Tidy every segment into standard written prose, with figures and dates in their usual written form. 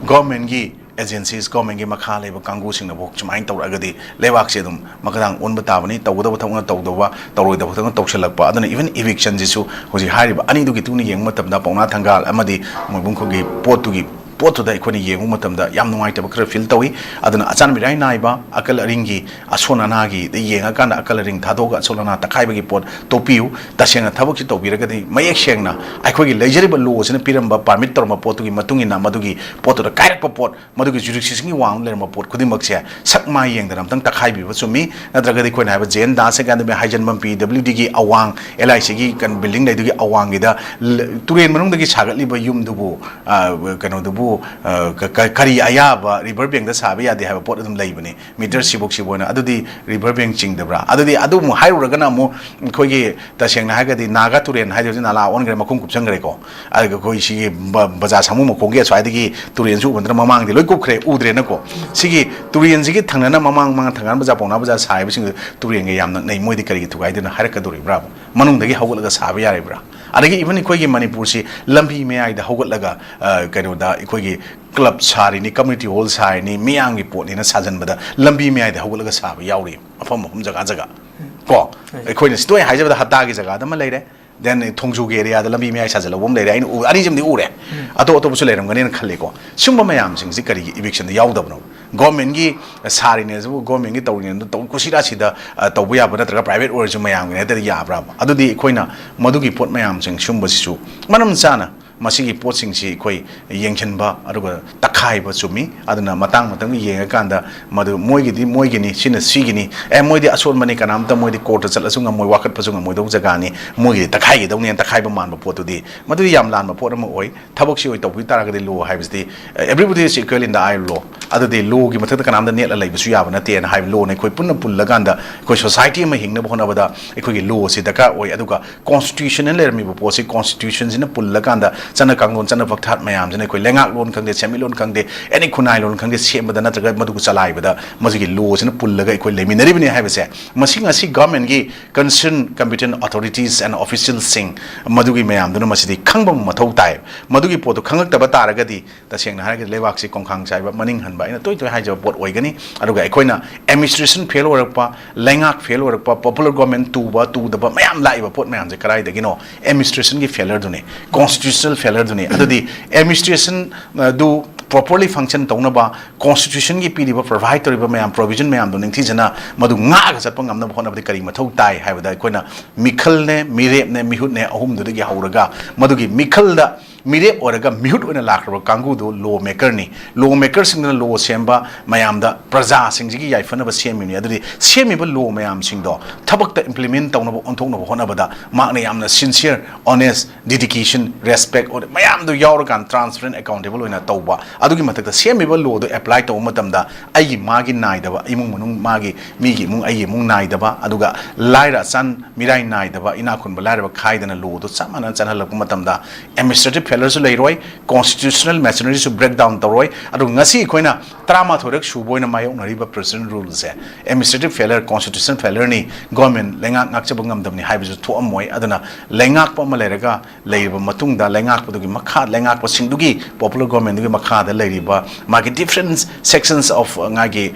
government gi agencies government gi makha leba kangu sing na bok chumai taw agadi lebak se dum makadang on batabani tawda bathang tawdawa tawroi da bathang tawshalak pa adana even eviction jisu hoji hariba ani dugi tuni yeng matam da pauna thangal amadi moibung ko gi potu gi potu da ikoni yengu matam da yam nungai ta bakra feel tawi adana achan mirai naiba akal ringi asona nagi de yenga kan akal ring thadoga solana takai bagi pot topiu tasena thabuk chi tobiraga di mayek shengna aikoi gi leisure law sina piramba permit torma potu gi matungi na madugi potu da kairak pa pot madugi jurisdiction gi wang lerma pot khudimak se sakma yeng da namtang takai bi sumi nadraga di koina ba jen da se kan be haijan bam pwd gi awang lic gi kan building dai dugi awang gi da turen manung da gi sagatli ba yum dubu kano dubu kari ayaba river bank da sabi ya de ha pot adum laibani meter sibok sibona adudi river bank chingdabra adudi adu mu hairugana mu khogi tasengna hagadi naga turen haidin nala on gre makum kupsang gre ko aga khoi si baza samu mo khongge swaidagi turen su bandra mamang de loi kupkhre udre na ko sigi turen sigi thangnana mamang mang thangana baza pona baza sai bising turen ge yamna nei moi de kari thugai de na haraka duri bra manung dagi hawulaga sabi ya bra adagi even khoi ge manipur si lambi me ai da hawulaga kano da khoi ge club sari ni community hall sari ni miyang gi pot ni na sajan bada lambi me ai da hawulaga sabi yauri afam mafum jaga jaga ko khoi ni stoi haijaba da hata gi jaga da ma leire then thongju ge area da lambi me ai sajala bom leire ani jim di ure ato ato busu leiram gane khalle ko sumba mayam sing si kari eviction da yaw da bno government gi sari ne zu government gi tawni da taw kusira sida tawbu ya bana tra private or ju mayam ne da ya bra adu di khoina madu gi pot mayam sing sumba si su manam chana masigi potsing si koi yengchenba aruga takhai ba chumi aduna matang yenga kanda madu moigi ni sina sigi ni moidi asol mani kanam ta moidi court chalasu nga moi wakat pasunga moi dong jaga ni moigi takhai gi dong ni takhai ba man ba potu di madu yam lan ba pot ma oi thabok si oi tawpi tara ga di law haibs di everybody is equal in the eye law adu di law gi mathak kanam da net la lai bu su ya ba na te na haib law ne koi punna pulla ganda koi society ma hingna ba hona ba da koi gi law si daka oi aduga constitution le mi ba posi constitution sina pulla ganda chana kangon chana baktat mayam jane koi lengak lon khangde chemi lon khangde any kunai lon khangde semada natraga madugu chalai bada masigi law sina pullaga koi leminari bini haibase masinga si government gi concerned competent authorities and officials sing madugi mayam duna masidi khangbam mathau tai madugi potu khangak taba taragadi tasengna harage lewak si kongkhang chaiba maning hanba ina toi toi haija pot oigani aduga ekoina administration fail orakpa lengak fail orakpa popular government tu daba mayam laiba pot mayam je karai dagino administration gi failure dune constitutional failure adudi administration do properly function taunaba constitution gi pidi ba provide toriba mayam provision mayam do ningthi jana madu nga ga chatpa ngamna bhona badi kari mathau tai haibada koina mikhal ne mirep ne mihut ne ahum du gi hauraga madu gi mikhal da mirep oraga mihut ona lakraba kangu do law maker ni law maker sing na law semba mayam da praja sing gi yai fana ba semi ni adudi semi ba law mayam sing do thabak ta implement tauna ba onthok na hona bada mak ne yamna sincere honest dedication respect or mayam do yauragan transparent accountable oina tawba adugi matakta semi ba law do apply taw matam da ai magi nai da ba imung munung magi migi mung ai mung nai da ba aduga laira san mirai nai da ba ina khun ba laira ba khai dana law do samana chanal lak matam da administrative failure su leiroi constitutional machinery su breakdown tawroi adu ngasi koina trama thorek suboina mayok nari ba president rules e administrative failure constitutional failure ni government lenga ngakcha bangam damni haibisu tho amoi aduna lengak pa ma leiraga leiba matung da lengak pa dugi makha lengak pa singdugi popular government dugi makha da leiriba magi different sections of ngagi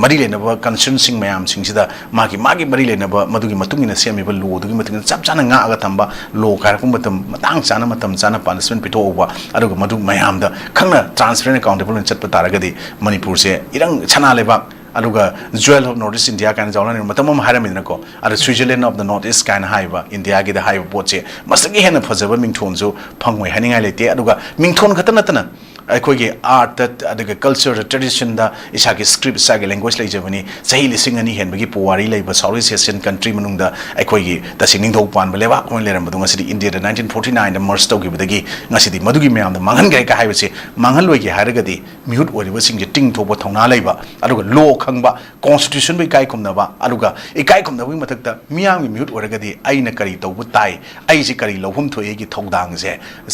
mari lenaba concern sing mayam sing sida magi mari lenaba madugi matung ina semi ba law dugi matung chap chana nga aga thamba law kar kum matang chana punishment pito over aduga madu mayam da khangna transparent accountable and chatpa taragadi manipur se irang chana lebak aduga jewel of northeast india kan jawna ni matamam haramina ko adu switzerland of the northeast kan haiba india gi da haiba poche masagi hena phajaba mingthon ju phangoi haningai lete aduga mingthon khatana tana ꯑꯩꯈꯣꯏꯒꯤ ꯑꯥꯔꯠꯇ ꯑꯗꯨꯒ ꯀꯜꯆꯔꯗ ꯇ꯭ꯔꯦꯗꯤꯁꯟꯗ ꯏꯁꯥꯒꯤ script ꯏꯁꯥꯒꯤ language ꯂꯩꯖꯕꯅꯤ ꯆꯍꯤ 2,000 ꯍꯦꯟꯕꯒꯤ ꯄꯨꯋꯥꯔꯤ ꯂꯩꯕ south ꯏꯁ Asian country ꯃꯅꯨꯡꯗ ꯑꯩꯈꯣꯏꯒꯤ ꯇꯁꯦꯡ ꯅꯤꯡꯊꯧ ꯄꯥꯟꯕ ꯂꯩꯕꯥꯛ ꯑꯣꯏꯅ ꯂꯩꯔꯝꯕꯗꯣ ꯉꯁꯤꯗꯤ ꯏꯟꯗꯤꯌꯥꯗ 1949ꯗ ꯃꯔꯁ ꯇꯧꯈꯤꯕꯗꯒꯤ ꯉꯁꯤꯗꯤ ꯃꯗꯨꯒꯤ ꯃꯌꯥꯝꯗ ꯃꯥꯡꯍꯟꯈ꯭ꯔꯦ ꯀ ꯍꯥꯏꯕꯁꯦ ꯃꯥꯡꯍꯟꯂꯣꯏꯒꯦ ꯍꯥꯏꯔꯒꯗꯤ ꯃꯤꯍꯨꯠ ꯑꯣꯏꯔꯤꯕꯁꯤꯡꯁꯦ ꯇꯤꯡꯊꯣꯛꯄ ꯊꯧꯅꯥ ꯂꯩꯕ ꯑꯗꯨꯒ ꯂꯣ ꯈꯪꯕ ꯀꯣꯟꯁꯇꯤꯇ꯭ꯌꯨꯁꯟꯕꯨ ꯏꯀꯥꯏ ꯈꯨꯝꯅꯕ ꯑꯗꯨꯒ ꯏꯀꯥꯏ ꯈꯨꯝꯅꯕꯒꯤ ꯃꯊꯛꯇ ꯃꯤꯌꯥꯝꯒꯤ ꯃꯤꯍꯨꯠ ꯑꯣꯏꯔꯒꯗꯤ ꯑꯩꯅ ꯀꯔꯤ ꯇꯧꯕ ꯇꯥꯏ ꯑꯩꯁꯦ ꯀꯔꯤ ꯂꯧꯐꯝ ꯊꯣꯛꯏꯒꯤ ꯊꯧꯗꯥꯡꯁꯦ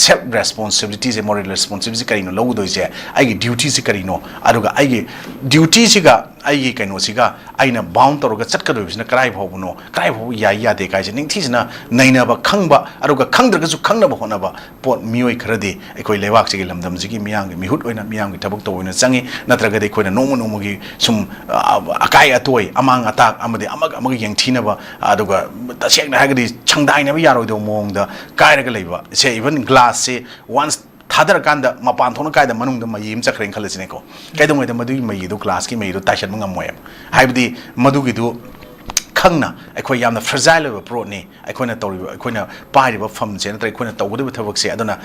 ꯁꯦꯜꯐ ꯔꯦꯁꯄꯣꯟꯁꯤꯕꯤꯂꯤꯇꯤꯁꯦ ꯃꯣꯔꯦꯜ ꯔꯦꯁꯄꯣꯟꯁꯤꯕꯤꯂꯤꯇꯤ ꯀꯔꯤꯅꯣ लौदोइसे आइगी ड्यूटी से करिनो अरुगा आइगी ड्यूटी सिगा आइगी कइनो सिगा आइना बाउंड तौरगा चटकदोइसिना कराइ भावबनो कराइ भाव याइ यादे काइसे निंगथिसिना नैनाबा खंगबा अरुगा खंगद्रगसु खंगनबा होनबा पोट मियोइ खरदि अखोइ लेवाक सिगी लमदम सिगी मियांगी मिहुत ओइना मियांगी थबक तोइना चंगी नत्रगदि अखोइना नोंग नोंगगी सुम अकाइ अतोइ अमांग अताक अमदि अमग यंगथिनबा अदुगा तसेंगना हागदि छंगदाइनबा यारोइदो मोंगदा काइरगा लेबा से इवन ग्लास से वंस थादर कांदा मपान थोना कायदा मनुंग मई म चखरें खलसिनेको कैदोंगैदा मदुगी मईदो ग्लास की मईदो ताइसन मंगमोय हाइबदि मदुगिदो खंगना अखोय यामना फ्रजाइल ओइबा प्रोटनी अखोयना तौरिबा अखोयना पाइरिबा फमसे नत्र अखोयना तौगदबा थबकसे अदुना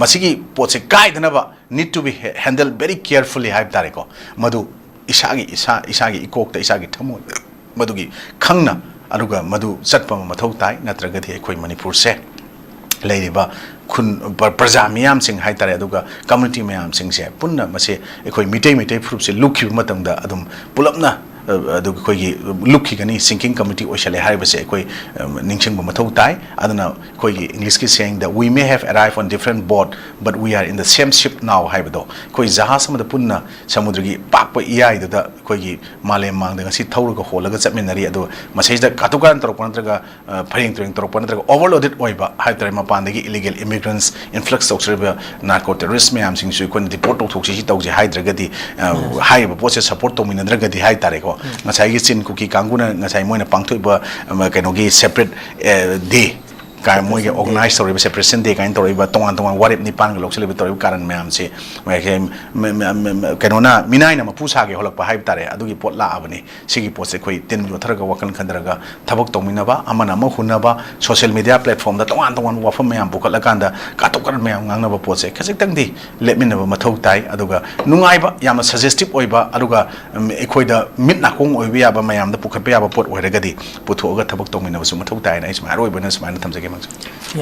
मसिगी पोटसे कायदनबा need to be handle very carefully हाइब तारेको मदु इसागी इकोकता इसागी थमो मदुगी खंगना अरुगा मदु चटपा मथौ ताइ नत्रगदि अखोय मणिपुर से लेरिबा खुन प्रजा मियाम सिंह हाइ तारे अदुगा कम्युनिटी मियाम सिंह से पुन्ना मसे अखोय मिटै फ्रुप से लुखिबा मतंगदा अदुम पुलपना अदुगा अखोयगी लुखिगनी सिंकिंग कमिटी ओइसले हाइबसे अखोय निंगसिंगबा मथौ ताइ अदुना अखोयगी इंग्लिश की saying that we may have arrive on different boat but we are in the same ship now हाइबदो अखोय जहाज समद पुन्ना समुद्रगी पाकपा इयाइददा अखोयगी मालेम मांगदा गसी थौरगा होलगा चटमिनरी अदु मसेजदा कातुकान तरोप नत्रगा फरिंग ट्रेंग तरोप नत्रगा ओवरलोडेड ओइबा हाइतरे मपानदगी इलीगल इमिग्रेंट्स इन्फ्लक्स तौसरबा नार्को टेररिस्ट मैम सिंगसु अखोय डिपोर्ट तौथोक्सि तौजे हाइद्रगदी हाइबा पोसे सपोर्ट तौमिनद्रगदी हाइ तारेको ngасai chin kuki kanguna ngasai moina pangthoi kenogi separate day kai moi ge organize tori be separation day kain tori ba tongan warip ni pan lok sele tori karan myam se kenona minai na mapusa ge holak pa haib tare adugi pot la abani sigi pot se khoi tin jo tharaga wakal khandaraga thabak tongmina ba amana ma hunna ba social media platform da tongan wafam myam bukal kanda katok karan myam ngangna ba pot se khasik tang di lepmina ba mathau tai aduga nungai ba yamna suggestive oiba aduga ekhoi da mit na kong oiba ya ba myam da pukhat ba ya ba pot oiragadi puthoga thabak tongmina ba su mathau tai na isma roi bana isma na thamjage